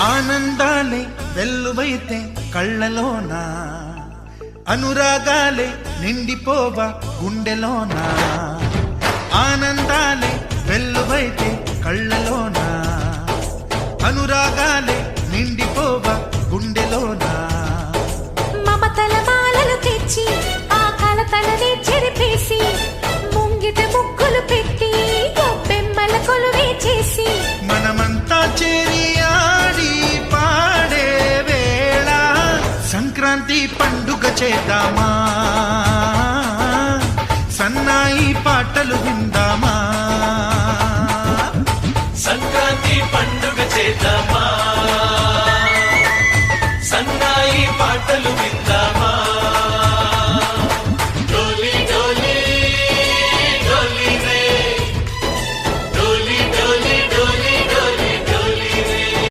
ఆనందాలే వెల్లువైతే కళ్ళలోన, అనురాగాలే నిండిపోవా గుండెలోన. ఆనందాలే వెల్లువైతే కళ్ళలోన, అనురాగాలే నిండిపోవా గుండెలోన. మమతల మాలలు తెచ్చి ఆ కలతలనే చెరిపేసి, ముంగిట ముగ్గులు పెట్టి బెమ్మల కొలువే చేసి, మనమంతా చేరి ఆడి పాడే వేళ సంక్రాంతి పండుగ చేద్దామా.